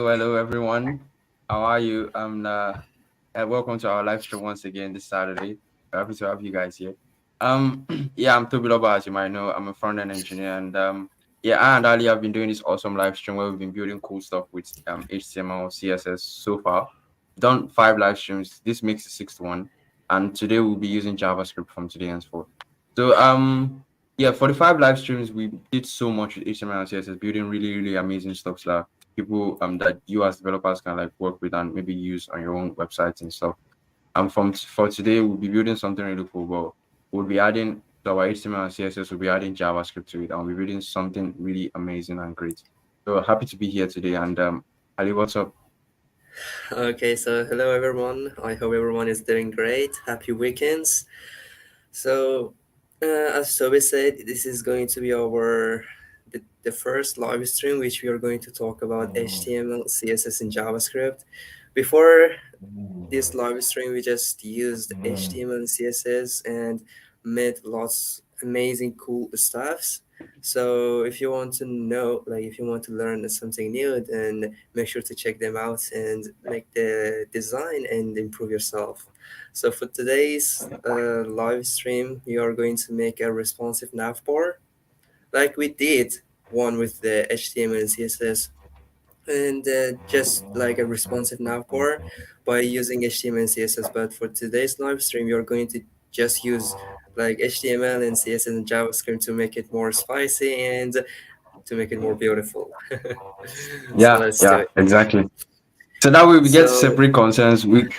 hello, everyone. How are you? And welcome to our live stream once again this Saturday. Happy to have you guys here. Yeah, I'm Tobiloba, as you might know. I'm a front-end engineer, and yeah, I and Ali have been doing this awesome live stream where we've been building cool stuff with HTML, CSS so far. Done 5 live streams. This makes the sixth one, and today we'll be using JavaScript from today henceforth. So yeah, for the 5 live streams, we did so much with HTML and CSS, building really amazing stuff like people that you as developers can like work with and maybe use on your own websites and stuff. And for today, we'll be building something really cool. But we'll be adding to our HTML and CSS. We'll be adding JavaScript to it, and we'll be building something really amazing and great. So happy to be here today. And Ali, what's up? Okay, so hello everyone. I hope everyone is doing great. Happy weekends. So, as Toby said, this is going to be the first live stream which we are going to talk about HTML, CSS, and JavaScript. Before this live stream, we just used HTML and CSS and made lots amazing cool stuffs. So if you want to know, like if you want to learn something new, then make sure to check them out and make the design and improve yourself. So for today's live stream, we are going to make a responsive navbar, like we did one with the HTML and CSS and just like a responsive navbar by using HTML and CSS. But for today's live stream, you're going to just use like HTML and CSS and JavaScript to make it more spicy and to make it more beautiful. So Yeah, let's do yeah, it. exactly. So that way we get So separate concerns. We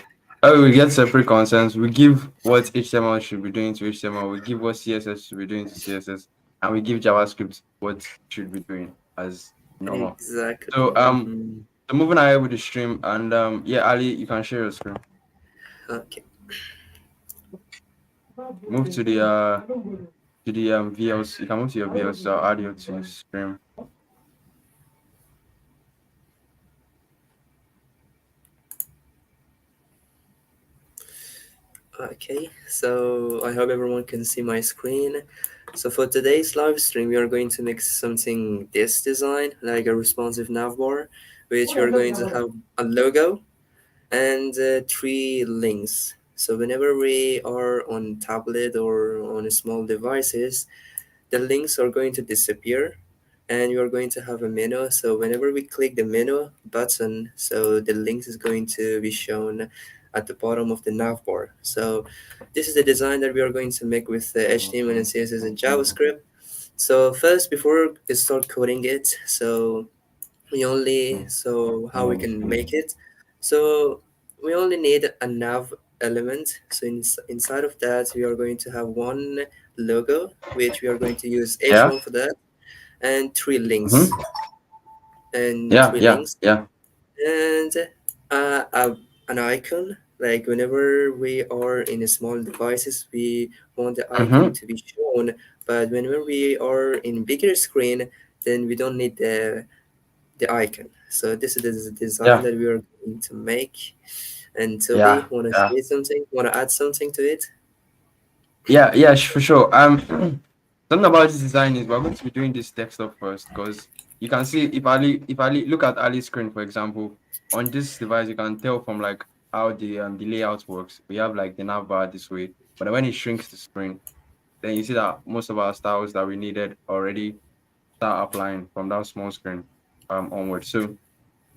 get separate concerns. We give what HTML should be doing to HTML. We give what CSS should be doing to CSS, and we give JavaScript what it should be doing as normal. exactly. So so moving ahead with the stream, and yeah, Ali, you can share your screen. Okay. Move to the VLC. You can move to your VLC or audio to stream. Okay, so I hope everyone can see my screen. So for today's live stream, we are going to make something this design, like a responsive navbar, which we are going to have a logo and three links. So whenever we are on tablet or on small devices, the links are going to disappear and you are going to have a menu. So whenever we click the menu button, so the links is going to be shown at the bottom of the navbar. So this is the design that we are going to make with the HTML and CSS and JavaScript. So first, before we start coding it, so how we can make it. So we only need a nav element. So inside of that, we are going to have one logo, which we are going to use Yeah. h1 for that, and three links, Mm-hmm. and Yeah. three Yeah. links, Yeah. and uh, a, an icon. Like whenever we are in small devices, we want the icon Mm-hmm. to be shown. But whenever we are in bigger screen, then we don't need the icon. So this is the design Yeah. that we are going to make. And Yeah. Toby, want to Yeah. say something? Want to add something to it? Yeah. Yeah. For sure. Something about this design is we're going to be doing this desktop first because you can see if Ali look at Ali's screen for example on this device you can tell from like how the layout works. We have like the navbar this way, but then when it shrinks the screen, then you see that most of our styles that we needed already start applying from that small screen onward. So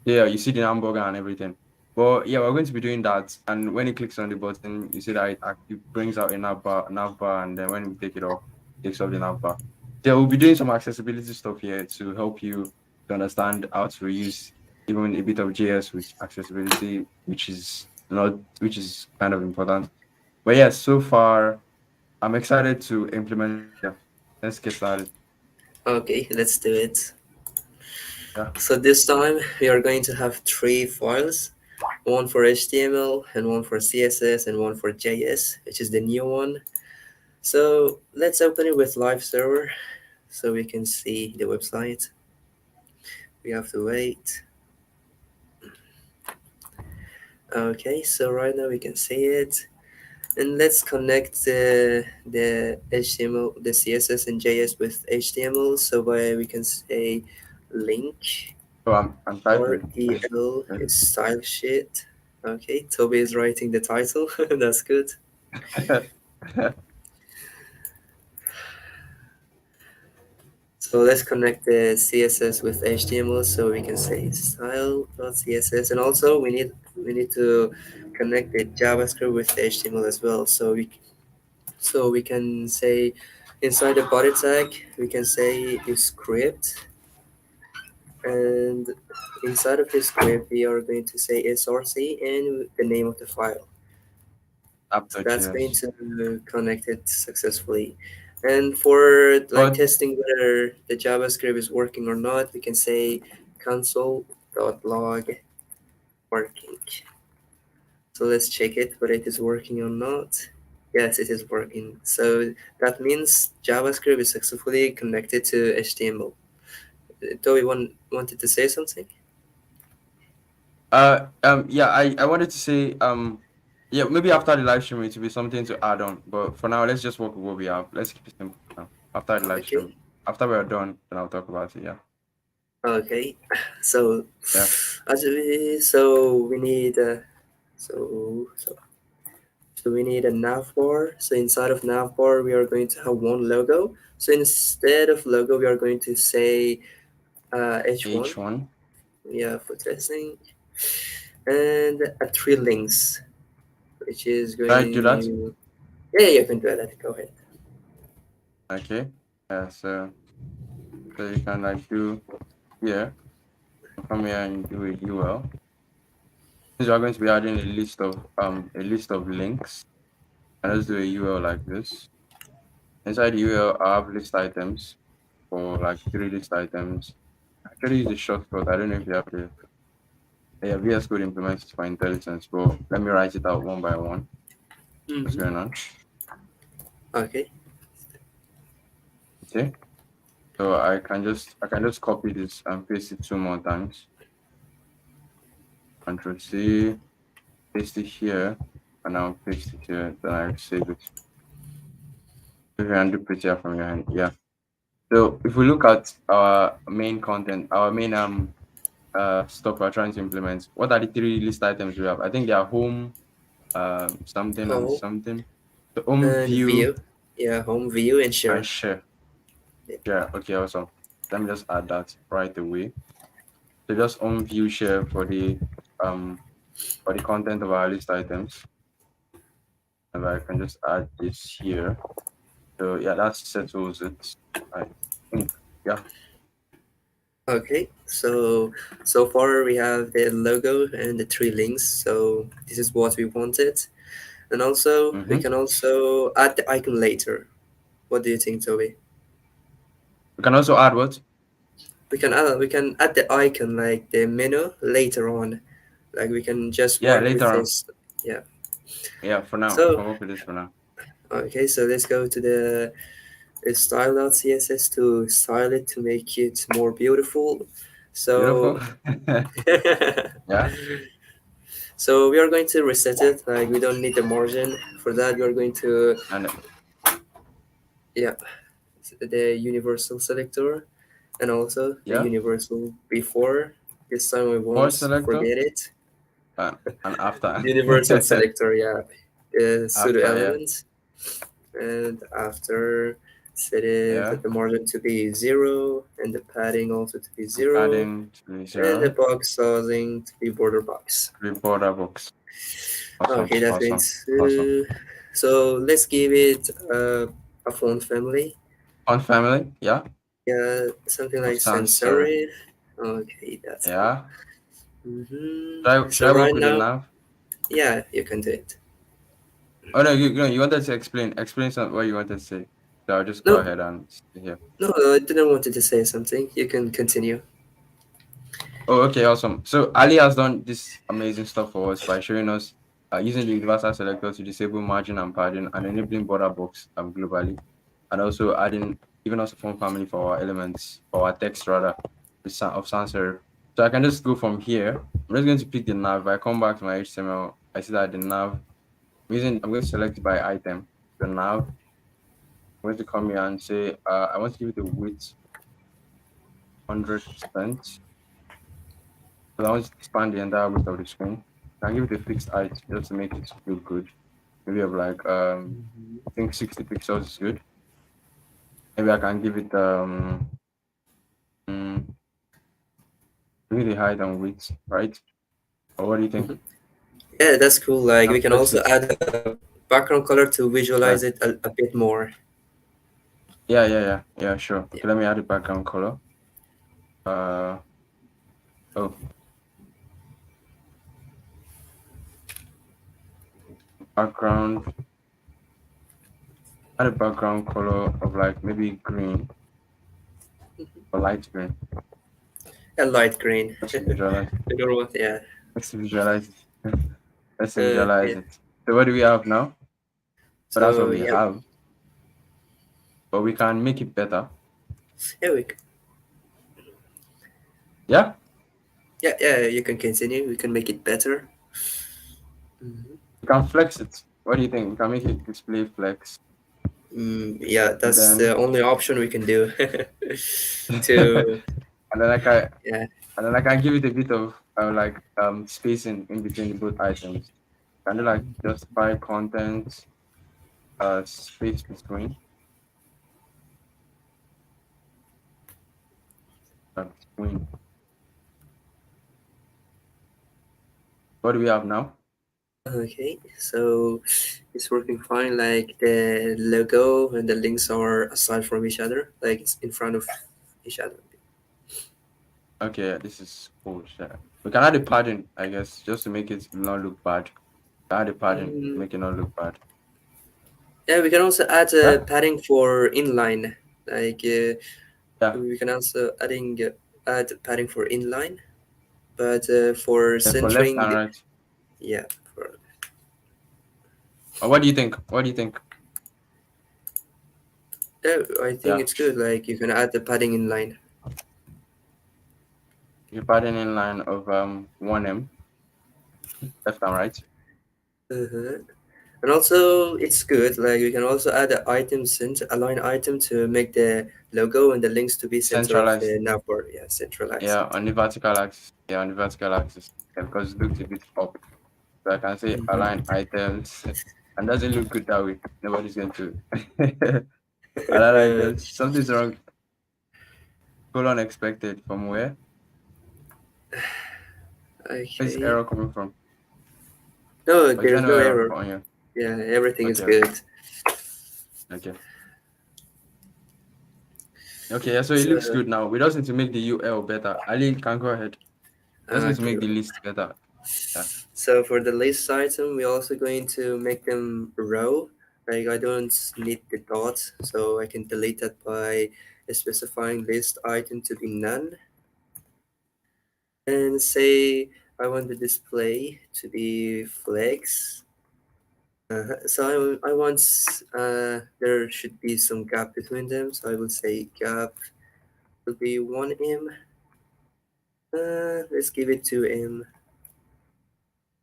yeah, you see the hamburger and everything. But yeah, we're going to be doing that. And when it clicks on the button, you see that it brings out a nav bar, and then when we take it off, it takes off the nav bar. Yeah, we'll be doing some accessibility stuff here to help you to understand how to use even a bit of JS with accessibility, which is kind of important. But yeah, so far I'm excited to implement it. Yeah, let's get started. Okay, let's do it. Yeah. So this time we are going to have three files, one for HTML and one for CSS and one for JS, which is the new one. So let's open it with live server so we can see the website. We have to wait. Okay, so right now we can see it. And let's connect the HTML, the CSS and JS with HTML. So by we can say link. So I'm R typing. E L is style sheet. Okay, Toby is writing the title. That's good. So let's connect the CSS with HTML so we can say style.css, and also we need to connect the JavaScript with the HTML as well. So we can say inside the body tag we can say is script, and inside of this script we are going to say src and the name of the file. So that's going App.js. to connect it successfully. And for like But testing whether the JavaScript is working or not, we can say console.log working. So let's check it whether it is working or not. Yes, it is working. So that means JavaScript is successfully connected to HTML. Do we wanted to say something? yeah, I wanted to say yeah, maybe after the live stream it will be something to add on. But for now, let's just work with what we have. Let's keep it simple now. After the live Okay. stream. After we're done, then I'll talk about it. Yeah. Okay. So Yeah. so we need so So we need a navbar. So inside of navbar, we are going to have one logo. So instead of logo, we are going to say H1. H1. Yeah, for testing. And three links, which is Try to do that. going. Yeah, you can do that. Go ahead. Okay. Yeah, so you can like do here. Come here and do a UL. Since we're going to be adding a list of links, and let's do a UL like this. Inside the UL, I have list items for like three list items. Actually, use a shortcut. I don't know if you have the yeah, VS Code implements it for intelligence, but let me write it out one by one. What's Mm-hmm. going on? Okay. Okay. So I can just copy this and paste it two more times. Control C, paste it here, and now paste it here. Then I save it. If you can do prettier from your hand, yeah. So if we look at our main content, our main stuff we're trying to implement, what are the three list items we have? I think they are home, something and Home something. So home and view view. Yeah, home view and and share. share. Yeah. Yeah, okay, awesome. Let me just add that right away. So just home view share for the content of our list items. And I can just add this here. So yeah, that settles it. I think. Yeah. Okay. So far we have the logo and the three links. So this is what we wanted. And also, we Mm-hmm. can also add the icon later. What do you think, Toby? We can also add what? We can add the icon like the menu later on. Like we can just Yeah, work later with on. this. Yeah. Yeah, for now. We So can work with this for now. okay, so let's go to the style.css to style it to make it more beautiful. Beautiful. So Yeah. so we are going to reset it. Like we don't need the margin for that. We are going to And yeah the universal selector and also the yeah, universal before. This time we for won't selector forget it. uh, and after. Universal selector, yeah. Pseudo After, yeah. elements, and after set it Yeah. the margin to be 0 and the padding also to be I'm 0 adding to and the zero. box sizing to be border box. Reporter books. Awesome. Okay, that Awesome. means Awesome. so let's give it a font family. On family, yeah. Yeah, something Of like sans sans serif. Okay, that's good. yeah. Should So I work right with the now, nav? yeah, you can do it. Oh no, you wanted to explain what you wanted to say. So I'll just go No, ahead and stay here. no, I didn't want you to say something. You can continue. Oh, okay, awesome. So Ali has done this amazing stuff for us by showing us using the universal selector to disable margin and padding and enabling border box globally, and also adding giving us a font family for our elements for our text rather of sans serif. So I can just go from here. I'm just going to pick the nav. If I come back to my HTML, I see that the nav I'm going to select it by item. The nav. I'm going to come here and say I want to give it a width 100%. So I want to expand the entire width of the screen. I can give it a fixed height just to make it look good. Maybe of like Mhm. I think 60 pixels is good. Maybe I can give it mm, maybe the height and width, right? Or what do you think? Yeah, that's cool. Like Can we can flex also it. add a background color to Yeah. visualize it a bit more. Yeah, sure. Yeah. Okay, let me add the background color. Uh oh, background add a background color of like maybe green or light green. A light green. Let's visualize it. We don't want, yeah. Let's visualize it. Let's visualize Yeah. it. So what do we have now? But that's what So we yeah, have. But we can make it better. yeah, Yeah? yeah. You can continue. We can make it better. Mhm. We can flex it. What do you think? We can make it display flex. Yeah, And that's the then only option we can do. and To then I can yeah. and then I can give it a bit of like spacing in between the both items. Can do like justify content space between between. What do we have now? Okay, so it's working fine. Like the logo and the links are aside from each other, like it's in front of each other. Okay, this is cool. Sure. We can add a padding, I guess, just to make it not look bad. Add a padding to Mm, make it not look bad. yeah, we can also add Yeah? padding for inline. Like Yeah. we can also add padding for inline, but for Yeah, for left centering, and right. yeah, for, What do you think? What do you think? yeah, I think Yeah. it's good. Like you can add the padding inline. You padding in line of 1M, left and right. Uh-huh. And also, it's good. Like we can also add an item center, align item to make the logo and the links to be center of Centralized. the navbar. Yeah, centralized. Yeah, on the vertical axis. Yeah, on the vertical axis. Yeah, because it looks a bit up. So I can say Hmm. align items. And doesn't look good that way. Nobody's going to align items. Something's wrong. Colon expected from where? Where's Okay. error coming from? No, Or is there there's no no error error. on here? Yeah, everything is Okay. good. Okay. Okay, yeah, so it So, looks good now. We just need to make the UL better. Ali can go ahead. Just need to okay. make the list better. Yeah. So for the list item, we're also going to make them row. Like I don't need the dots, so I can delete that by specifying list item to be none. And say I want the display to be flex. So I want there should be some gap between them. So I will say gap will be 1M. Let's give it 2M.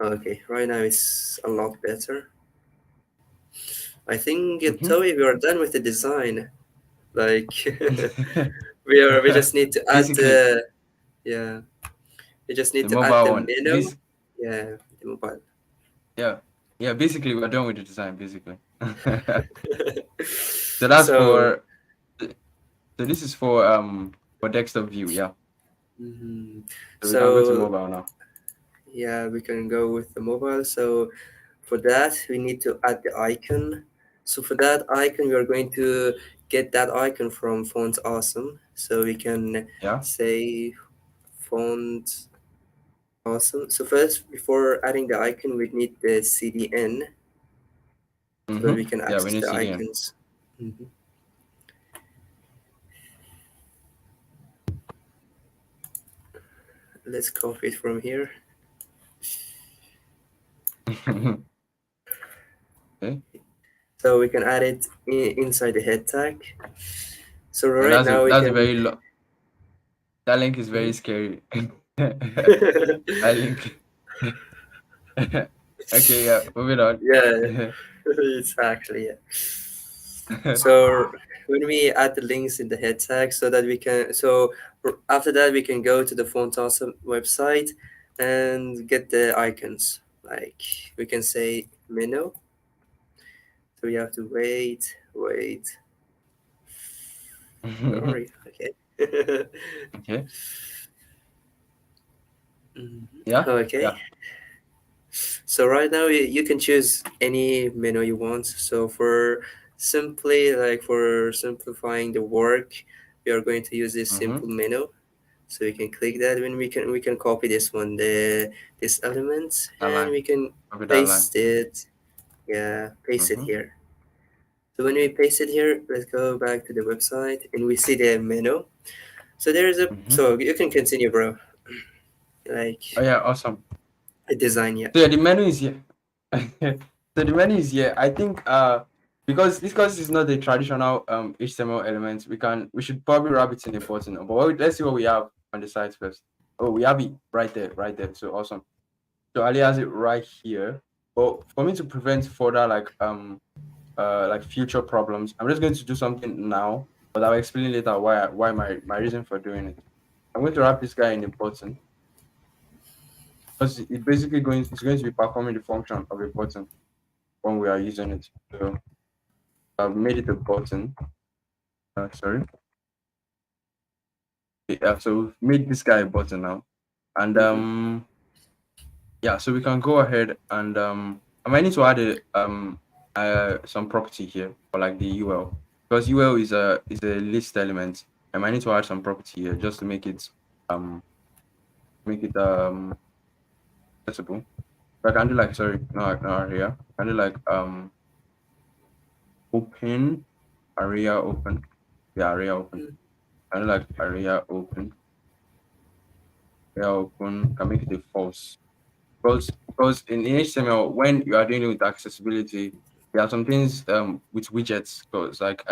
Okay, right now it's a lot better. I think Mm-hmm. Toby, we are done with the design. Like we just need to add Basically, yeah, we just need the to add mobile the one. menu. Yeah, the mobile. Yeah. Yeah, basically we're done with the design, basically. So that's So for so this is for desktop view, yeah. mhm. So we can go to So mobile now. yeah, we can go with the mobile. So for that, we need to add the icon. So for that icon, we are going to get that icon from Font Awesome. So we can Yeah. say Font Awesome. So first, before adding the icon, we need the CDN so that Mm-hmm. we can Yeah, we access need the CDN. icons. Mhm. Let's copy it from here. Okay. So we can add it inside the head tag. So And right now we that's a can. very that link is very Mhm. scary. That link. Okay, yeah, moving on. Yeah, it's actually yeah. So when we add the links in the head tag, so that we can, so after that we can go to the Font Awesome website and get the icons. Like we can say menu. So we have to wait. Where are you? Okay. Okay. Mhm. Yeah. Okay. Yeah. So right now you can choose any menu you want. So for simplifying the work, we are going to use this Mm-hmm. simple menu. So we can click that when we can copy this one, this element, That and line. we can Copy that line. paste it. Yeah, paste it Mm-hmm. here. So when we paste it here, let's go back to the website and we see the menu. So there's a Mm-hmm. so you can continue, bro. Oh Like yeah, awesome. a design, yeah. So yeah, the menu is here. So the menu is here. I think because it's not a traditional HTML element, we should probably wrap it in a button. But let's see what we have on the site first. Oh, we have it right there, right there. So awesome. So Ali has it right here. But for me to prevent further like future problems, I'm just going to do something now, but I'll explain later why my reason for doing it. I'm going to wrap this guy in a button because it's going to be performing the function of a button when we are using it. So I've made it a button. Sorry. Yeah, so we've made this guy a button now. And Hmm. yeah, so we can go ahead and I might need to add some property here for like the UL because UL is a list element. I might need to add some property here just to make it accessible. So I can do like sorry, no here. I can do like open area open. Yeah, area open. I do like area open, can make it a false. Because in HTML, when you are dealing with accessibility, there are some things with widgets. Because like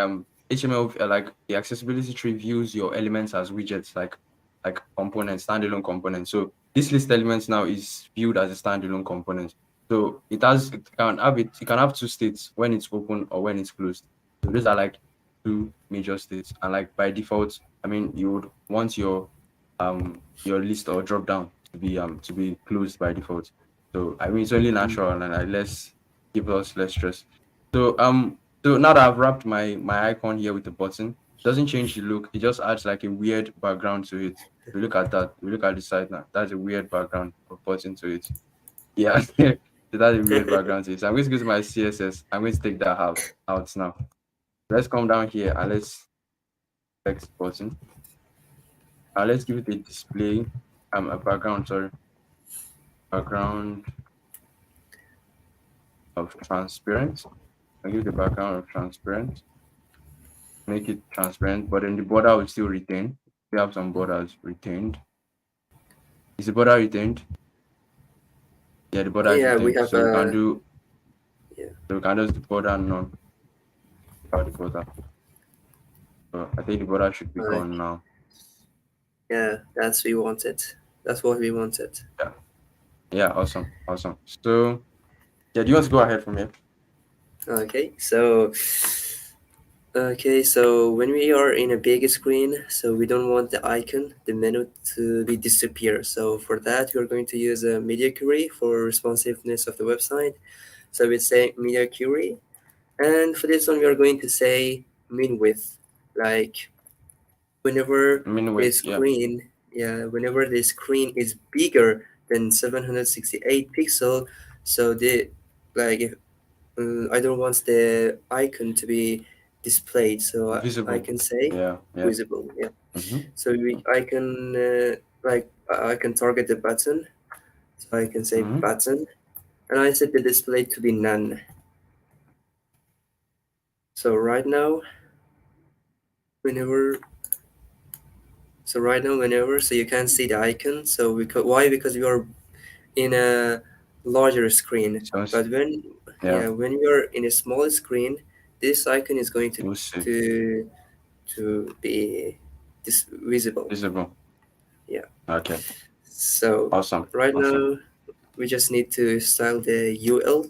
HTML, like the accessibility tree views your elements as widgets, like components, standalone components. So this list elements now is viewed as a standalone component. So it can have two states when it's open or when it's closed. So those are like two major states. And like by default, I mean you would want your list or drop down to be closed by default. So I mean it's only natural and less give us less stress. So now that I've wrapped my icon here with the button, doesn't change the look. It just adds like a weird background to it. We look at that. We look at the site now. That's a weird background of button to it. Yeah. So that's a weird background to it. So I'm going to go to my CSS. I'm going to take that out now. Let's come down here and let's text button. Let's give it a display. A background, sorry. Background of transparent. I give the background of transparent, make it transparent, but then the border will still retain. We have some borders retained. Is the border retained? Yeah, the border is Yeah, we retained. have So we can a do yeah. so we can just the border none without the border. So I think the border should be Like, gone now. yeah, that's we wanted. That's what we wanted. Yeah. Yeah, awesome. Awesome. So yeah, do you want to go ahead from here? Okay, so when we are in a big screen, so we don't want the icon, the menu to be disappear. So for that, we are going to use a media query for responsiveness of the website. So we say media query, and for this one, we are going to say min width, like whenever I mean the wait, yeah. screen, yeah, whenever the screen is bigger than 768 pixel, so the like if I don't want the icon to be displayed, so I Visible. can say Yeah, yeah. visible. Yeah. Mm-hmm. So I can I can target the button. So I can say Mm-hmm. button, and I set the display to be none. So right now, whenever whenever, so you can't see the icon. So why? Because we are in a larger screen. So But yeah, when you're in a small screen, this icon is going we'll see. to be visible. Visible. Yeah. Okay. So Awesome. right Awesome. now we just need to style the UL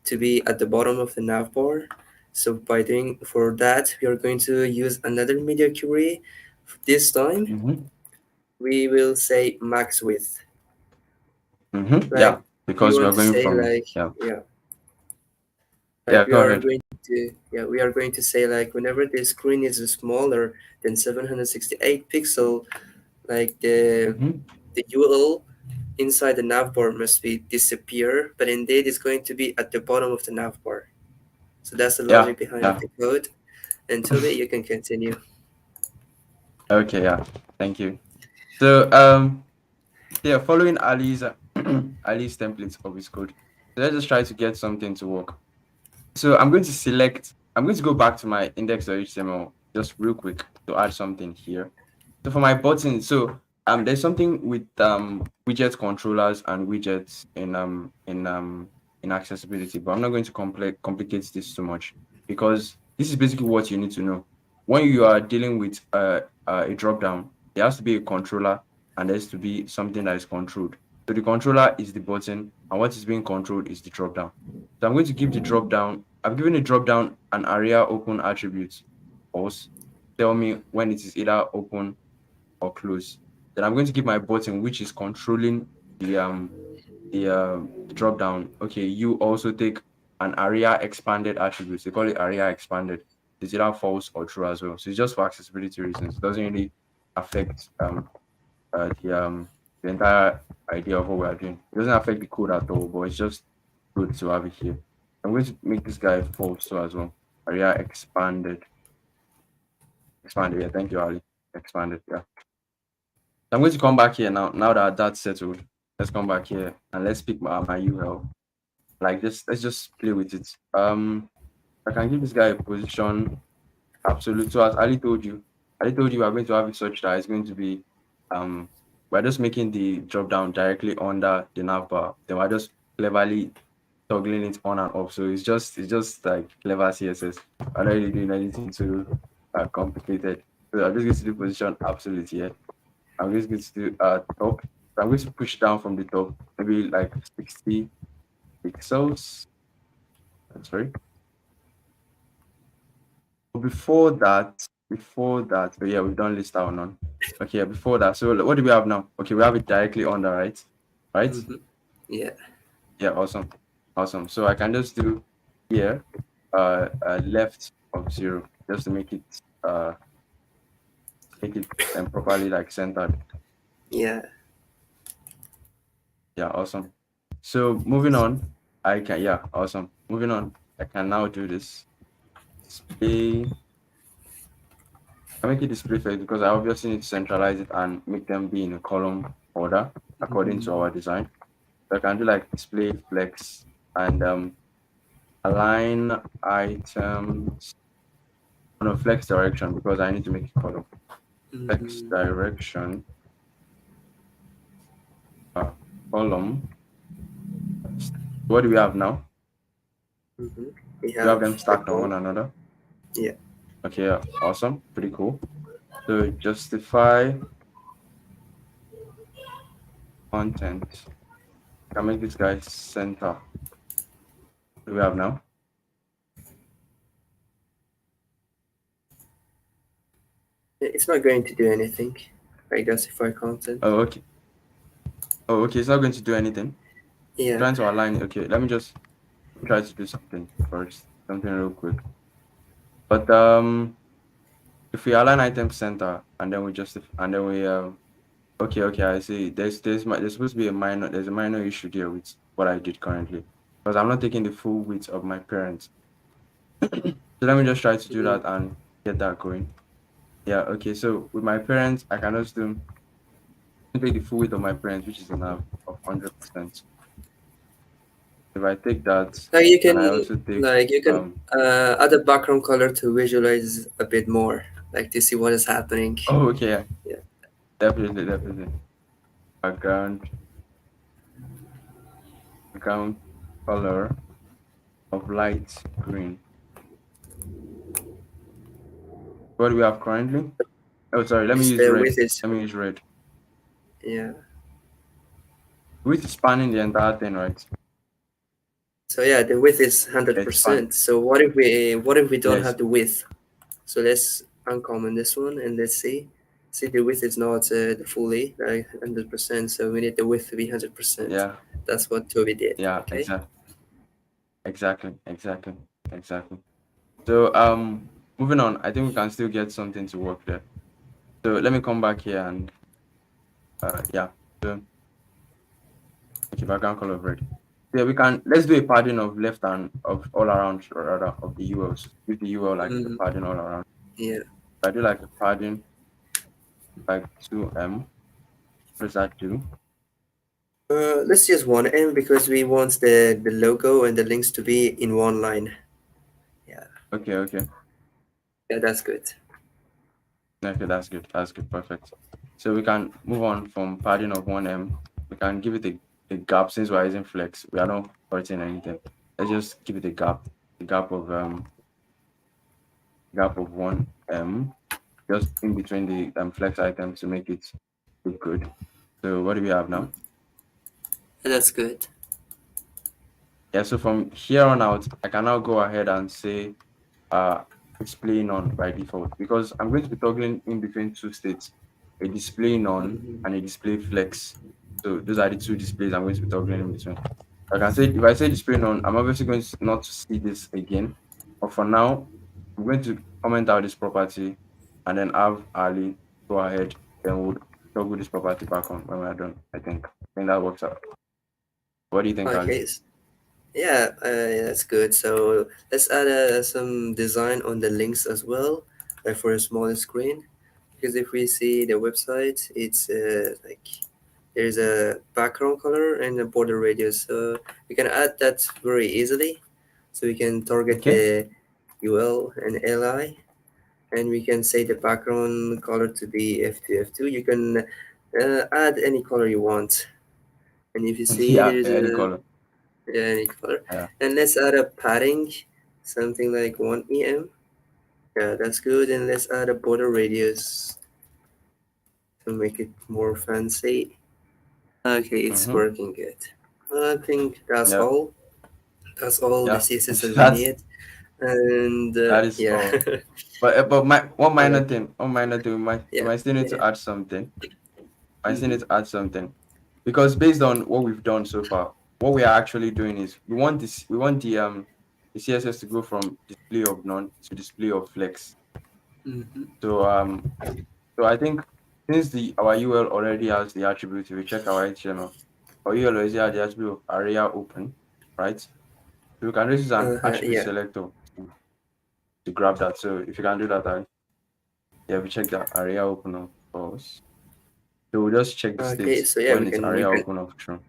to be at the bottom of the nav bar, So for that, we are going to use another media query. This time, Mm-hmm. we will say max width. Mm-hmm. Like Yeah, we because we want are to going say from like yeah. yeah, like Yeah, go ahead. we are going to say like whenever the screen is smaller than 768 pixel, like Mm-hmm. the UL inside the navbar must be disappear, but indeed it's going to be at the bottom of the navbar. So that's the Yeah, logic behind of yeah. the code. And Toby, you can continue. Okay, yeah. Thank you. So yeah, following Ali's Ali's templates of his code. So let's just try to get something to work. So I'm going to go back to my index.html just real quick to add something here. So for my button, so there's something with widget controllers and widgets in accessibility, but I'm not going to complicate this too much because this is basically what you need to know. When you are dealing with a drop down, there has to be a controller and there has to be something that is controlled. So the controller is the button, and what is being controlled is the drop down. So I'm going to give the drop down. I've given the drop down an area open attribute false. Tell me when it is either open or close. Then I'm going to give my button, which is controlling the drop down. Okay, you also take an area expanded attribute. They call it area expanded. It's either false or true as well. So it's just for accessibility reasons. It doesn't really affect uh, the um the entire idea of what we are doing. It doesn't affect the code at all, but it's just good to have it here. I'm going to make this guy false so as well. Area expanded. Expanded, yeah. Thank you, Ali. Expanded, yeah. I'm going to come back here now. Now that that's settled, let's come back here and let's pick my UL. Like this, let's just play with it. I can give this guy a position absolute. So as Ali told you we're going to have it such that it's going to be we're just making the drop down directly under the nav bar. Then we're just cleverly toggling it on and off. So it's just like clever CSS. I'm not really doing anything too complicated. So I'm just going to do position absolute here. I'm just going to do top. So I'm going to push down from the top, maybe like 60 pixels. Sorry. But before that, so yeah, we've done list out none. Okay, yeah, before that. So what do we have now? Okay, we have it directly on the right. Right? Hmm. Yeah. Yeah, awesome. Awesome. So I can just do here left of 0 just to make it properly like centered. Yeah. Yeah, awesome. So moving on, I can yeah, awesome. Moving on, I can now do this. Display I make it display first because I obviously need to centralize it and make them be in a column order according to our design. So I can do like display flex and align items on a flex direction because I need to make it column. Flex Hmm. direction uh, column. What do we have now? Hmm. We We have have them the stacked on code. one another. Yeah. Okay, yeah, awesome, pretty cool. So justify content. Can make this guy center. What do we have now? It's not going to do anything. I guess if I content. Oh, okay. Oh, okay. It's not going to do anything. Yeah. Trying to align it. Okay, let me just try to do something first. Something real quick. But if we align item center and then we just and then we okay, I see. There's supposed to be there's a minor issue there with what I did currently because I'm not taking the full width of my parents. So let me just try to do Mhm. that and get that going. Yeah. Okay. So with my parents, I can just take the full width of my parents, which is enough of 100%. If I take that, Like you and can I also take like you can add a background color to visualize a bit more, like to see what is happening. oh, okay, yeah, Yeah. definitely. Background, background color of light green. What do we have currently? Oh, sorry. Let me It's use the red. width is Let me use red. yeah. Width is spanning the entire thing, right? So yeah, the width is hundred It's fine. percent. So what if we don't Yes. have the width? So let's uncomment this one and let's see. See, the width is not the fully like 100%. So we need the width to be 100%. Yeah. That's what Toby did. Yeah. Okay. Exactly. Exactly. Exactly. So moving on. I think we can still get something to work there. So let me come back here and yeah. So okay, background color of red. Yeah, we can let's do a padding of left and of all around or rather of the ULs. Give the UL like a Mm, padding all around. yeah. If I do like a padding like 2M, what does that do? Let's use one M because we want the logo and the links to be in one line. Yeah. Okay, okay. Yeah, that's good. Okay, that's good. That's good. Perfect. So we can move on from padding of 1M. We can give it a gap since we're using flex. We are not hurting anything. Let's just give it a gap. A gap of 1M just in between the flex items to make it look good. So what do we have now? That's good. Yeah, so from here on out, I can now go ahead and say uh display none by default because I'm going to be toggling in between two states, a display none Mhm. and a display flex. So those are the two displays I'm going to be toggling in between. Like I said, if I say display none, I'm obviously going to not to see this again. But for now, I'm going to comment out this property and then have Ali go ahead. Then we'll toggle this property back on when we're done. I think that works out. What do you think, Ali? Okay. Yeah, that's good. So let's add some design on the links as well, for a smaller screen. Because if we see the website, it's like there's a background color and a border radius. So we can add that very easily. So we can target Okay. the UL and LI, and we can say the background color to be F2 F2. You can add any color you want. And if you see Yeah, there's any a color. any color. Yeah. And let's add a padding, something like 1 em. Yeah, that's good. And let's add a border radius to make it more fancy. Okay, it's Mm-hmm. working good. I think that's Yeah. all. That's all the Yeah. CSS that we That's need. And that is yeah, all. But my uh, one minor thing, we yeah, might still need yeah. to add something. I still need Mm-hmm. to add something because based on what we've done so far, what we are actually doing is we want the CSS to go from display of none to display of flex. Mm-hmm. So so I think since the our UL already has the attribute, if we check our HTML, our UL already has the attribute of area open, right? So we can just use an attribute Yeah. selector to grab that. So if you can do that, yeah, we check the area open of false. So we'll just check the Okay, states so yeah, when we it's can. You area can. open of true.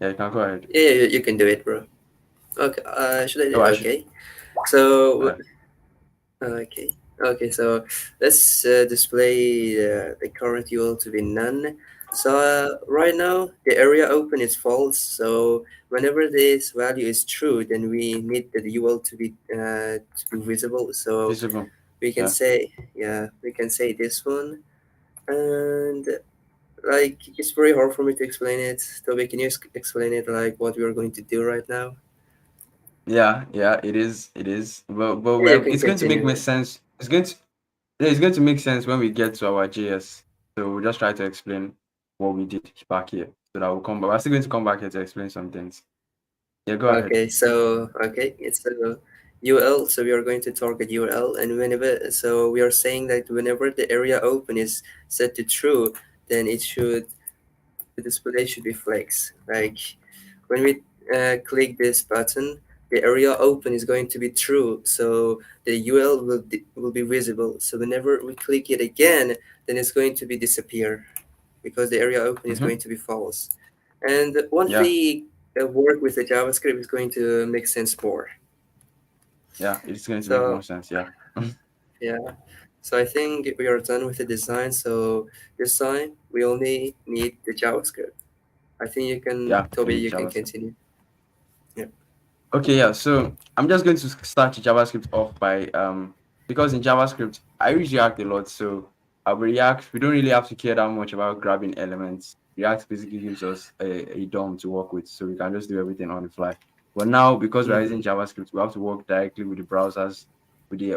Yeah, you can go ahead. Yeah, you can do it, bro. Okay. Should I? Oh, I should. Okay. So Uh, okay. Okay, so let's display the current UL to be none. So right now the area open is false. So whenever this value is true, then we need the UL to be visible. So visible. we can Yeah. say, yeah, we can say this one. And like it's very hard for me to explain it. Toby, can you explain it like what we are going to do right now? Yeah, yeah, it is. It is. But Yeah, you can it's going to make continue, more man. sense. Yeah, it's going to make sense when we get to our JS. So we'll just try to explain what we did back here. So that will come back. We're still going to come back here to explain some things. Yeah, go ahead. Okay, it's a UL, so we are going to target URL, and whenever so we are saying that whenever the area open is set to true, then it should the display should be flex. Like when we click this button, the area open is going to be true, so the UL will be visible. So whenever we click it again, then it's going to be disappear because the area open is Mm-hmm. going to be false. And once Yeah, we work with the JavaScript, it's going to make sense more. yeah, it's going to make more So sense. Yeah. yeah, so I think we are done with the design. So this time we only need the JavaScript. I think you can, Yeah, we Toby, need you can JavaScript. continue. Yeah. Okay, yeah. So I'm just going to start JavaScript off by because in JavaScript I use React a lot. So React, we don't really have to care that much about grabbing elements. React basically gives us a DOM to work with, so we can just do everything on the fly. But now, because we're Mm-hmm. using JavaScript, we have to work directly with the browsers, with the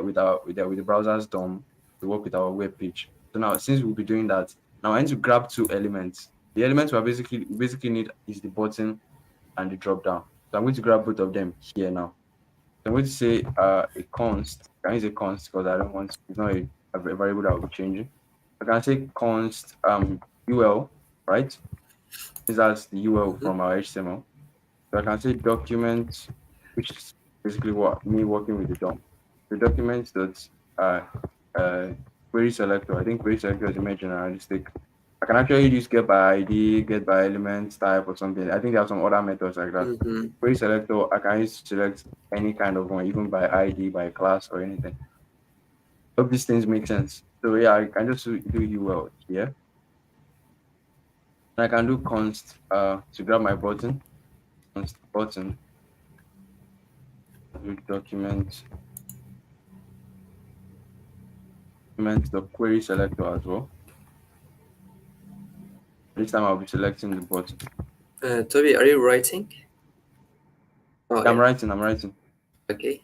browsers DOM to work with our web page. So now, since we'll be doing that, now I need to grab two elements. The elements we basically need is the button and the drop down. So I'm going to grab both of them here now. So I'm going to say a const. I can use a const because I don't want it's not a variable that will be changing. I can say const UL, right? This is the UL Mm-hmm. from our HTML. So I can say document, which is basically what me working with the DOM. The document that uh uh query selector. I think query selector is a more generalistic. I can actually use get by ID, get by element type or something. I think there are some other methods like that. Mm-hmm. Query selector, I can use to select any kind of one, even by ID, by class or anything. Hope these things make sense. So yeah, I can just do UL here. And I can do const to grab my button, const button, do document the query selector as well. This time I'll be selecting the button. Toby, are you writing? Oh I'm yeah. writing, I'm writing. Okay.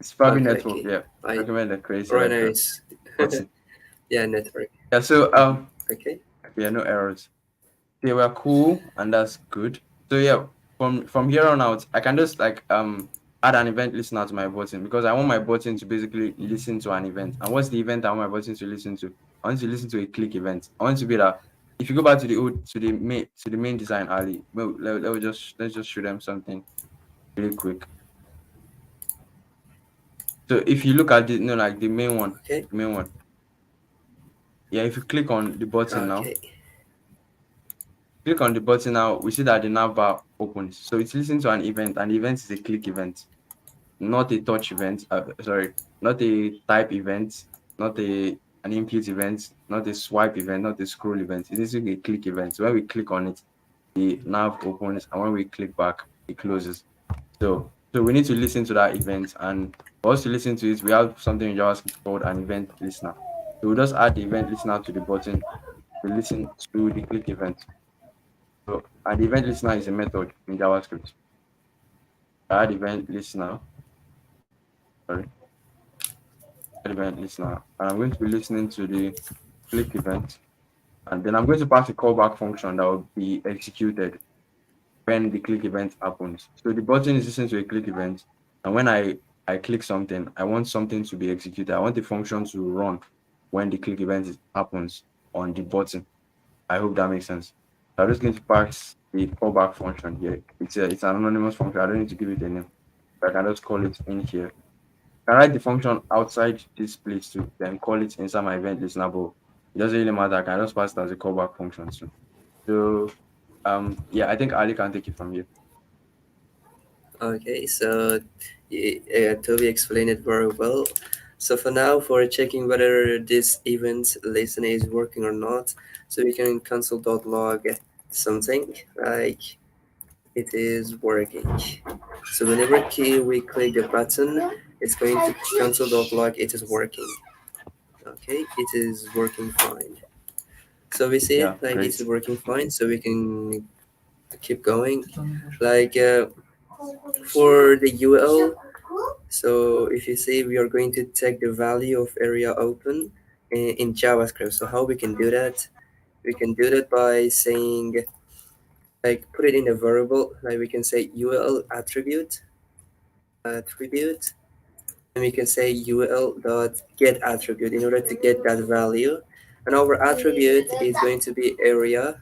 It's probably Okay. network, Okay. yeah. I Recommend the query right now selector it's button. yeah, network. Yeah, so Mm-hmm. Okay. yeah, no errors. They were cool and that's good. So yeah, from here on out, I can just like add an event listener to my button because I want my button to basically listen to an event. And what's the event I want my button to listen to? I want to listen to a click event. I want to be that if you go back to the main design Ali, well, let's just show them something really quick. So if you look at the no like the main one, Okay. the main one, yeah, if you click on the button now, Okay. we see that the navbar opens. So it's listening to an event, and the event is a click event, not a touch event. Sorry, not a type event, not an input event, not a swipe event, not a scroll event. It is a click event. So when we click on it, the nav opens, and when we click back, it closes. So we need to listen to that event, and for us to listen to it, we have something in JavaScript called an event listener. So we just add the event listener to the button to listen to the click event. So and the event listener is a method in JavaScript. Add event listener, sorry, add event listener, and I'm going to be listening to the click event, and then I'm going to pass a callback function that will be executed when the click event happens. So the button is listening to a click event, and when I click something, I want something to be executed. I want the function to run when the click event happens on the button. I hope that makes sense. So I'm just going to pass the callback function here. It's an anonymous function. I don't need to give it a name. I can just call it in here. I can write the function outside this place too, then call it inside my event listener, but it doesn't really matter. I can just pass it as a callback function too. So yeah, I think Ali can take it from here. Okay. So Toby explained it very well. So for now, for checking whether this event listener is working or not, so we can console.log something like it is working. So whenever we click the button, it's going to console.log it is working. Okay, it is working fine. So we see Yeah, it like it's great. working fine. So we can keep going. Like for the UL, so if you see we are going to take the value of area open in JavaScript. So how we can do that? We can do that by saying like put it in a variable. Like we can say UL attribute, and we can say UL dot get attribute in order to get that value. And our attribute is going to be area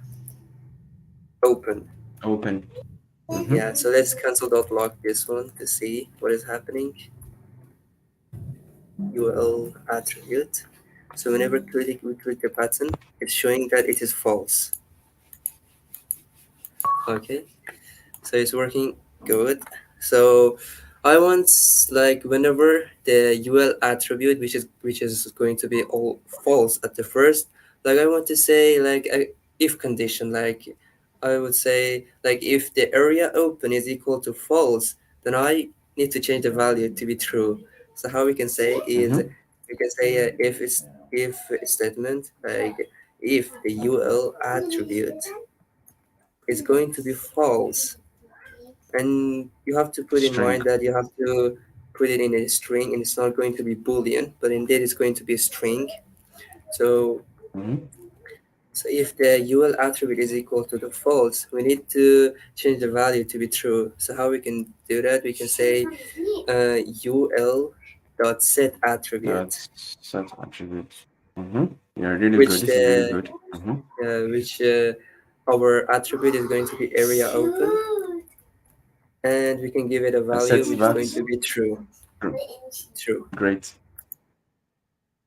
open. Open. Mm-hmm. Yeah, so let's console.log this one to see what is happening. UL attribute. So whenever we click the button, it's showing that it is false. Okay, so it's working good. So I want like whenever the UL attribute, which is going to be all false at the first, like I want to say like a if condition, like I would say like if the area open is equal to false, then I need to change the value to be true. So how we can say is Mm-hmm. we can say if statement like if the UL attribute is going to be false, And you have to put in String. mind that you have to put it in a string, and it's not going to be boolean, but indeed it's going to be a string. So Mm-hmm. so if the ul attribute is equal to the false, we need to change the value to be true. So how we can do that? We can say ul dot set attribute, That's set attribute. Mm-hmm. Yeah, really good. which This is really the good. Mm-hmm. which our attribute is going to be area open, and we can give it a And value set which is that. going to be true. True. True. Great.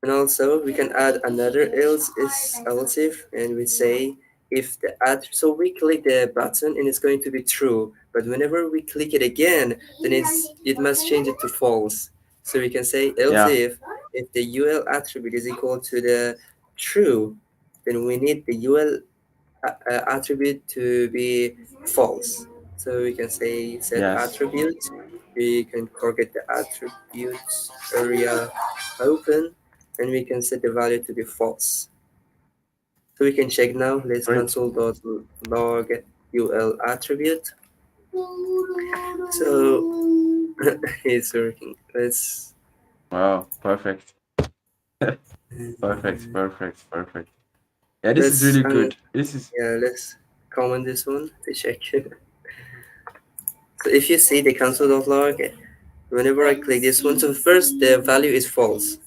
And also we can add another else if, and we say if the add, so we click the button and it's going to be true, but whenever we click it again, then it must change it to false. So we can say else Yeah. if the ul attribute is equal to the true, then we need the ul attribute to be false. So we can say set Yes. attribute. We can forget the attributes area open, and we can set the value to be false. So we can check now. Let's Great. console.log ul attribute. So it's working. Let's Wow. Perfect. Perfect. Perfect. Perfect. Yeah, this is let's really good. This is yeah, let's comment this one to check. So if you see the console.log, whenever I click this one, so first the value is false.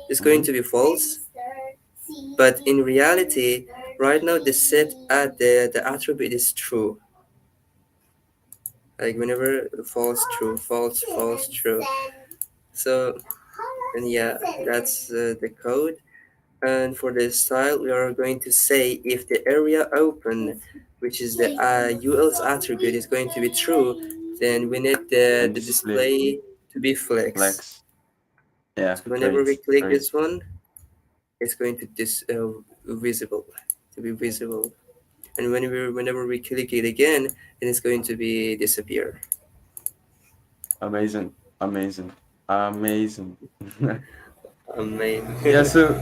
It's going mm-hmm. to be false, but in reality, right now the set at the attribute is true. Like whenever false, true, false, false, true. So and yeah, that's the code. And for the style, we are going to say if the area open, which is the UL's attribute, is going to be true, then we need And the display display to be flex. flex. Yeah. So whenever we Great. click Great. this one, it's going to visible to be visible. And whenever we click it again, then it's going to be disappear. Amazing. Amazing. Amazing. I mean, Yeah. So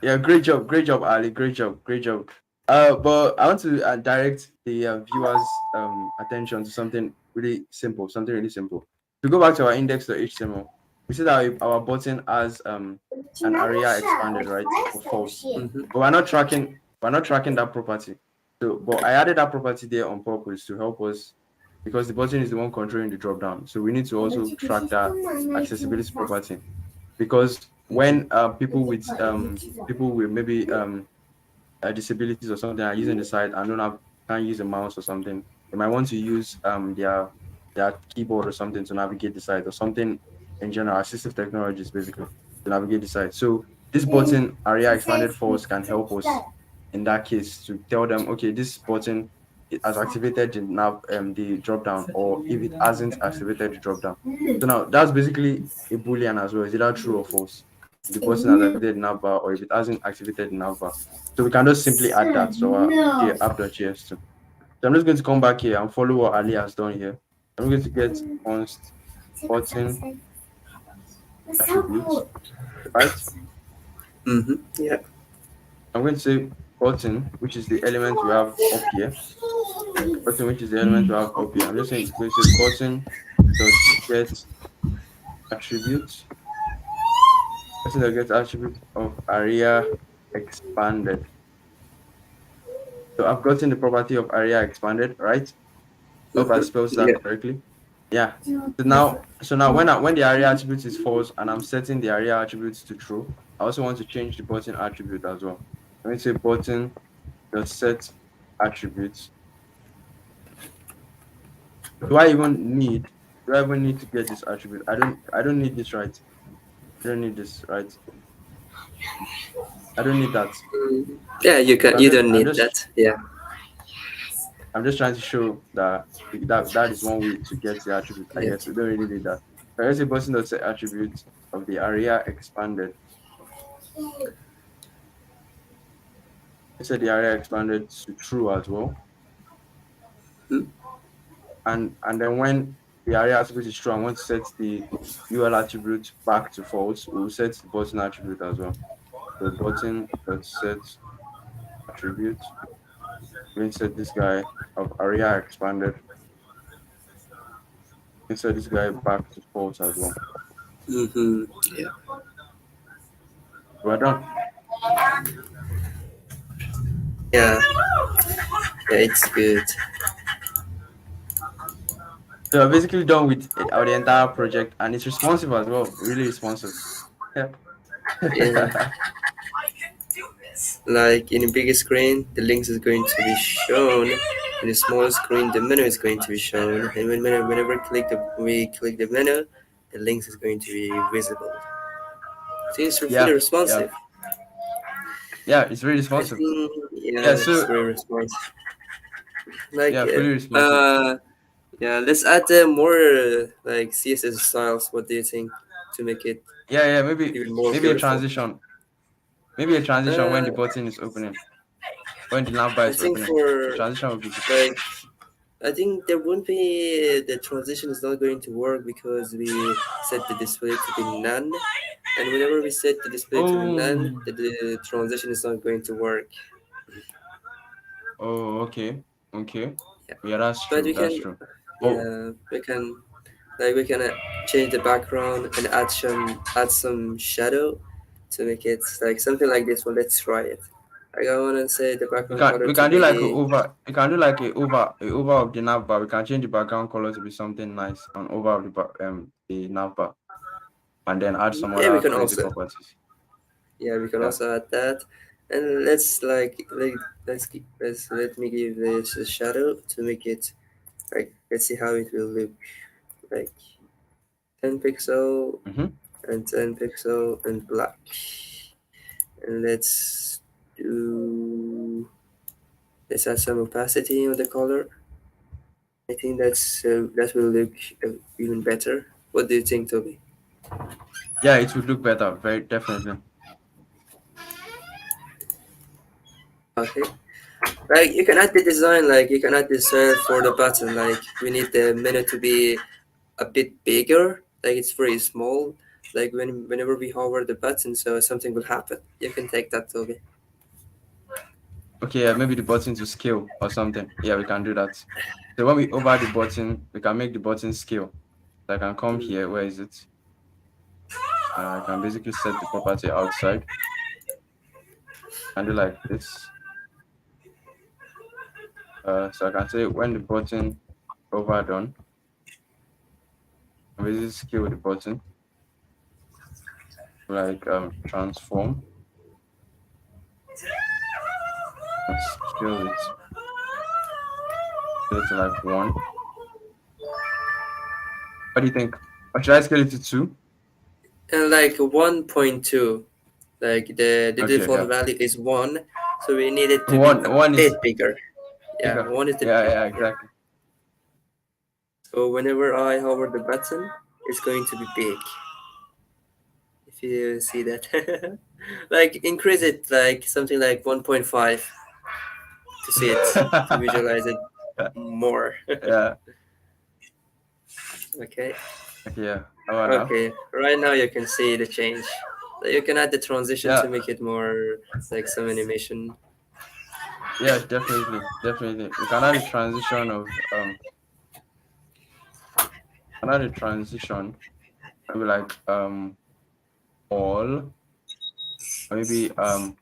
yeah, great job. Great job, Ali. Great job. Great job. But I want to direct the viewers' attention to something really simple. Something really simple. To go back to our index.html, we see that our button has an area expanded, right, for false. mhm. But we're not tracking that property. So, but I added that property there on purpose to help us because the button is the one controlling the drop down. So we need to also track that accessibility property because when people with maybe disabilities or something are using the site and don't have can't use a mouse or something, they might want to use their keyboard or something to navigate the site or something in general, assistive technologies basically to navigate the site. So this button area expanded force can help us in that case to tell them, okay, this button it has activated the drop down, or if it hasn't activated the drop down. So now that's basically a boolean as well. Is it either true or false? If the button has activated the navbar or if it hasn't activated the navbar. So we can just simply add that to our app.js too. So I'm just going to come back here and follow what Ali has done here. I'm going to get const button attributes, right? Yeah. I'm going to say button, which is the element we have up here. Button, which is the element we have up here. I'm just going to say button dot get attribute. Button dot get attribute of area expanded. So I've gotten the property of area expanded, right? Hope I spelled that Yeah. correctly. Yeah. So now when the area attribute is false and I'm setting the area attributes to true, I also want to change the button attribute as well. I'm going to say button dot set attributes. Do I even need do I even need to get this attribute? I don't need this, right? I don't need this, right? I don't need that. Yeah, you So can. I'm You just don't I'm need just that. Yeah. I'm just trying to show that is one way to get the attribute. I Yeah. guess we don't really need that. So let's say button dot set attribute of the area expanded. I said the area expanded to true as well. Mhm. And then when the area attribute is true, I want to set the UL attribute back to false. We'll set the button attribute as well. So button dot set attribute. We set this guy of area expanded Insert this guy back to false as well. Mm-hmm. Yeah. We're done. Yeah. Yeah. It's good. So we're basically done with the entire project, and it's responsive as well. Really responsive. Yeah. Yeah. Like in a bigger screen, the links is going to be shown. In a smaller screen, the menu is going to be shown. And whenever we click the menu, the links is going to be visible. So it's fully Yeah. Yeah. responsive. Yeah. It's really I responsive. think Yeah. yeah, it's So very responsive. Like yeah, fully responsive. yeah, let's add more like CSS styles. What do you think to make it Yeah. Yeah. Maybe even more maybe a beautiful? transition. Maybe a transition when Uh, the button is opening. When the navbar I is think opening. The for transition would be good. like I think there won't be the transition is not going to work because we set the display to be none, and whenever we set the display to be none, Oh. the transition is not going to work. Oh. Okay. Okay. Yeah, Yeah. That's but true. we That's can true. Oh. yeah we can change the background and add some shadow to make it like something like this one. Let's try it. Like I want to say the We background can color we to can do like a be over. We can do like a over of the navbar. We can change the background color to be something nice on over of the navbar, and then add some yeah we other can crazy also properties. yeah we can Yeah. also add that and let's let me give this a shadow to make it like let's see how it will look like 10 pixel Mm-hmm. and 10 pixel and black and do let's add some opacity on the color. I think that will look even better. What do you think, Toby? Yeah, it would look better. Very definitely. Okay. Like you can add the design, like you can add the style for the button. Like we need the menu to be a bit bigger. Like it's very small. Like whenever we hover the button, so something will happen. You can take that, Toby. Okay, yeah, maybe the button to scale or something. Yeah, we can do that. So when we over the button, we can make the button scale. So I can come Mm. here. Where is it? I can basically set the property outside and do like this. So I can say when the button over done, I basically scale the button like transform and scale it to like 1. What do you think? Or should I scale it to 2? And like 1.2, like the Okay, default yeah. value is 1, so we need it to be One a one is bit bigger. Yeah, bigger. 1 is the Yeah, bit yeah, bigger. exactly. So whenever I hover the button, it's going to be big. If you see that, like increase it like something like 1.5 to see it, to visualize it more. Yeah. Okay. Okay, yeah. How about now? Okay. Right now you can see the change. So you can add the transition Yeah, to make it more like some animation. yeah, definitely, definitely. We can add a transition of another transition, maybe like all, or maybe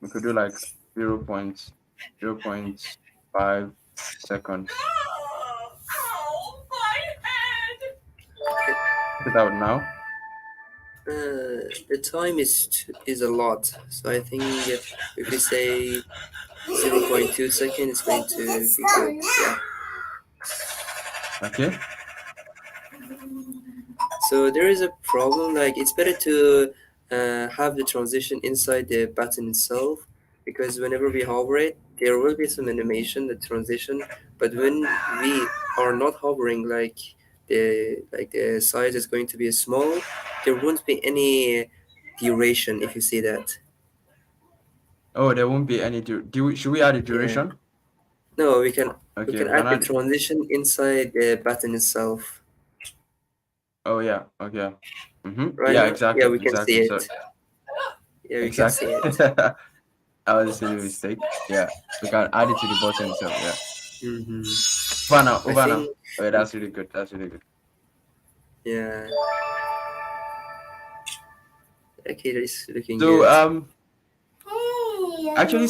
we could do like 0.5 seconds. Check it out now. The time is a lot, so I think if we say 0.2 seconds, it's going to be good. Yeah. Okay. So there is a problem. Like it's better to have the transition inside the button itself, because whenever we hover it, there will be some animation, the transition. But when we are not hovering, like the size is going to be small, there won't be any duration if you see that. Oh, there won't be any should we add a Yeah. duration? No, we can Okay, we can add the add it. transition inside the button itself. Oh yeah, okay. Mm-hmm. Right Yeah, now, yeah, exactly, we can see exactly. it. So Yeah, we can see exactly. it. That was a silly mistake. Yeah. We can add it to the button itself, yeah. Hmm. Over now, I over now. think Oh, yeah, that's really good. That's really good. Yeah. Okay, that's looking So good. actually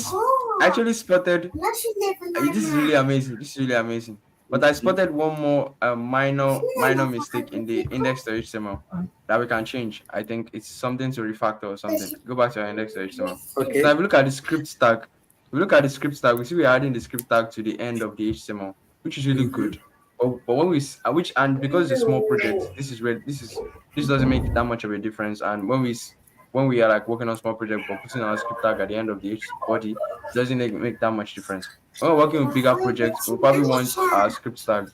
actually spotted. This is really amazing. This is really amazing. But I spotted one more minor mistake in the index to HTML that we can change. I think it's something to refactor or something. Go back to our index to HTML. Now, Okay. if we look at the script tag, we look at the script tag. We see we're adding the script tag to the end of the HTML, which is really Mm-hmm. good. But when which and because it's a small project, this doesn't make that much of a difference. And when we are like working on small project but putting our script tag at the end of the body doesn't make that much difference. When we're working with bigger projects, we'll probably want our script tag to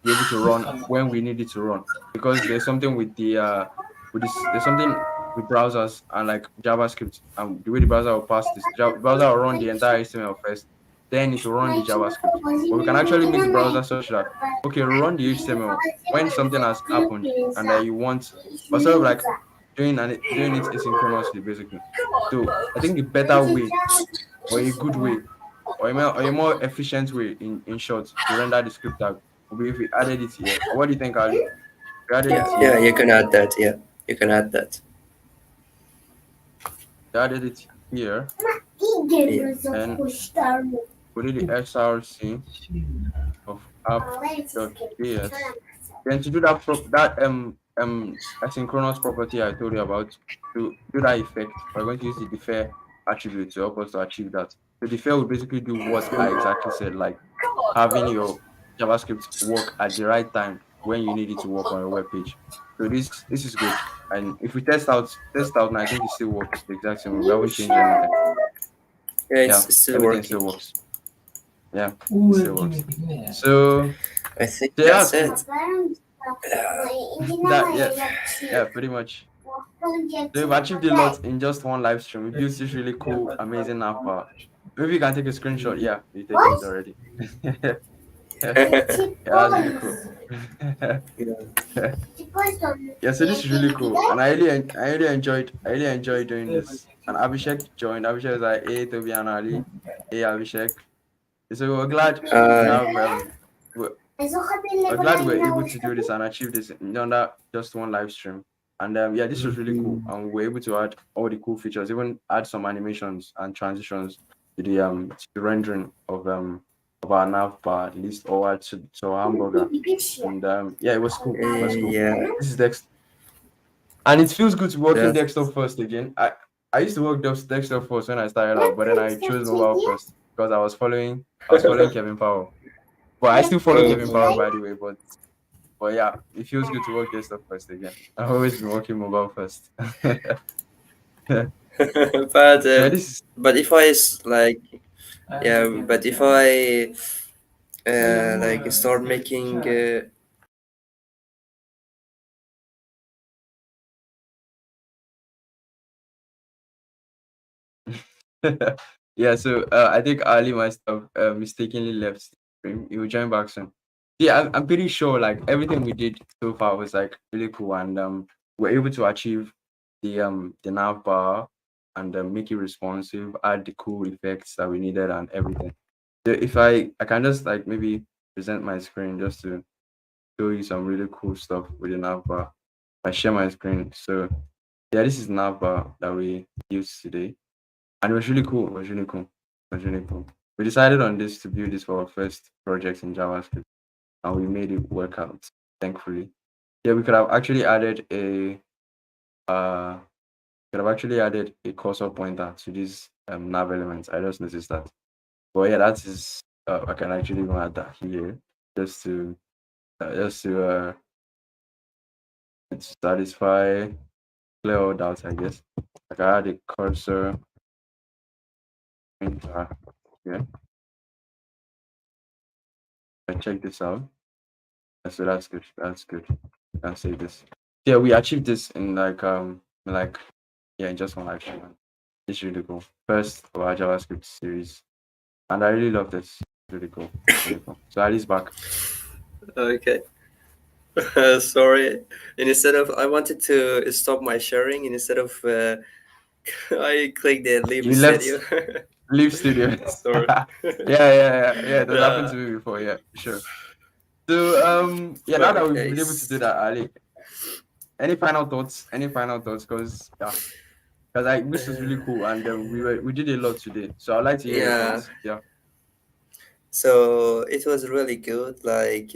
be able to run when we need it to run. Because there's something with the there's something with browsers and like JavaScript and the way the browser will pass this. Browser will run the entire HTML first, then it will run the JavaScript. But we can actually make the browser such that okay, run the HTML when something has happened and that you want, but sort of like doing it asynchronously basically. So I think the better way or a good way or a more efficient way in short to render the script tag will be if we added it here. What do you think, Ali? We added it Yeah, yeah, here. you can add that. Yeah, you can add that. We added it here Yeah. and we did the src of app.js. Then to do that asynchronous property I told you about, to do that effect, we're going to use the defer attribute to help us to achieve that. So defer will basically do what I exactly said, like having your JavaScript work at the right time when you need it to work on your web page. So this is good. And if we test out, and I think it still works the exact same way. We haven't changed anything. Yeah, Yeah, it's still everything working. still works. Yeah, it still works. So I think yeah, that's that's cool. it. Yeah. That yeah, pretty much. So we've achieved a lot in just one live stream. We built this really cool, amazing app. Maybe you can take a screenshot. Yeah, you're taking it already. Yeah, that's really cool. Yeah. Yeah, so this is really cool, and I really enjoyed doing this. And Abhishek joined. Abhishek was like, "Hey, Tobi and Ali, hey Abhishek." So we're glad we Uh, have we're glad we're able to do this and achieve this in under just one live stream. And yeah, this was really cool, and we were able to add all the cool features, even add some animations and transitions to the rendering of our nav bar, at least, or to our hamburger. And yeah, it was cool. It was cool. yeah. This is Dex, and it feels good to work in That. desktop first again. I used to work desktop first when I started out, but then I chose mobile first because I was following Kevin Powell. But I still follow Kevin Powell, by the way. But yeah, it feels good to work desktop first again. I've always been working mobile first. but Yeah, this is but if I like, yeah, but if I like start making yeah. So I think Ali must have mistakenly left. He will join back soon. Yeah, I'm pretty sure like everything we did so far was like really cool, and we're able to achieve the nav bar and make it responsive, add the cool effects that we needed and everything. So if I can just like maybe present my screen just to show you some really cool stuff with the nav bar. I share my screen. So yeah, this is nav bar that we used today. And it was really cool. It was really cool. It was really cool. We decided on this to build this for our first project in JavaScript, and we made it work out, thankfully. Yeah, we could have actually added a cursor pointer to these nav elements. I just noticed that. But yeah, that is I can actually even add that here just to just to satisfy clear all doubts, I guess. I can add a cursor pointer here. I check this out. So that's good. That's good. You can say this. Yeah, we achieved this in like yeah, in just one live stream. It's really cool. First of our JavaScript series. And I really love this. It's really cool. Really cool. So Ali's back. okay. Sorry. And instead of I wanted to stop my sharing, and instead of I clicked the leave You left studio. Leave Studio. Sorry. Yeah. That happened Yeah. to me before, yeah, sure. So yeah, now that we've Okay. been able to do that, Ali. any final thoughts? Any final thoughts? Because yeah, because this was really cool, and we did a lot today. So I'd like to hear your Yeah. thoughts. Yeah. So it was really good. Like,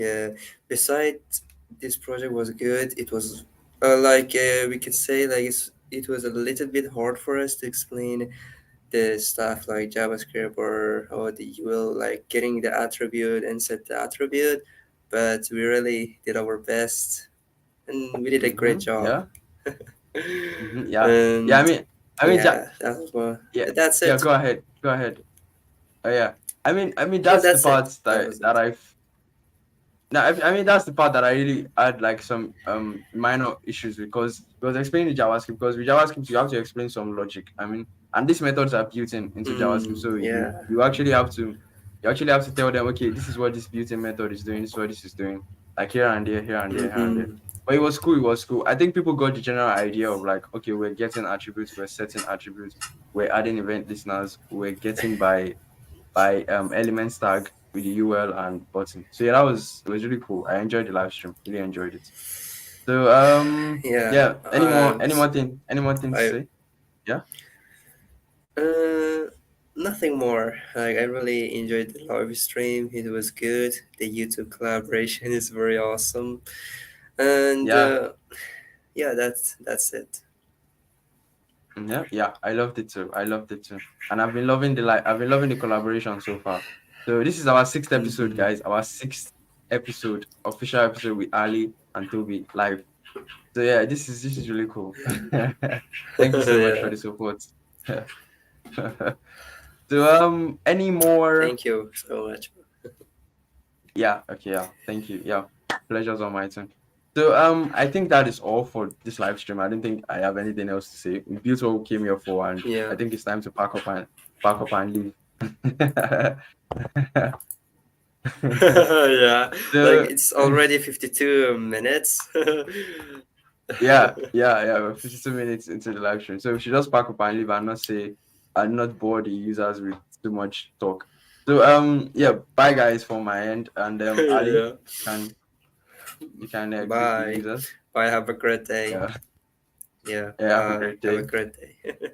besides this project was good, it was we could say like it was a little bit hard for us to explain the stuff like JavaScript or how the you will like getting the attribute and set the attribute, but we really did our best and we did a great job. Yeah. Yeah. Yeah. And Ja- yeah, that was one. yeah. That's Yeah. it. Go ahead. Go ahead. Oh yeah. No, That's the that's part it. That was that it. I've No, that's the part that I really had like some minor issues with, because explaining JavaScript, because with JavaScript you have to explain some logic. And these methods are built in into JavaScript, so Yeah. you actually have to tell them, okay, this is what this built-in method is doing, this is what this is doing, like here and there, here and there, here and there. Mm-hmm. But it was cool. It was cool. I think people got the general idea of like, okay, we're getting attributes, we're setting attributes, we're adding event listeners, we're getting by elements tag with the UL and button. So yeah, it was really cool. I enjoyed the live stream. Really enjoyed it. So Yeah. yeah. Any more things to I say? Yeah. uh, nothing more. Like I really enjoyed the live stream. It was good. The YouTube collaboration is very awesome. And Yeah. yeah, that's it. Yeah. Yeah. I loved it too. I loved it too. And I've been loving the collaboration so far. So this is our sixth episode, Mm-hmm. guys. Our sixth episode, official episode with Ali and Toby live. So yeah, this is really cool. Thank you so much for Yeah. the support. So any more. Thank you so much. Yeah, okay, yeah. Thank you. Yeah. Pleasure's on my turn. So I think that is all for this live stream. I don't think I have anything else to say. We built what we came here for, and I Yeah. think it's time to pack up and leave. Yeah. Like So it's already 52 minutes. yeah. We're 52 minutes into the live stream. So we should just pack up and leave and not say and not bore the users with too much talk. So yeah, bye guys from my end. And Ali, Yeah. can you can greet the Bye. users. Bye. Have a great day. Yeah. Yeah. Yeah, have a Bye. great Have a day. great day.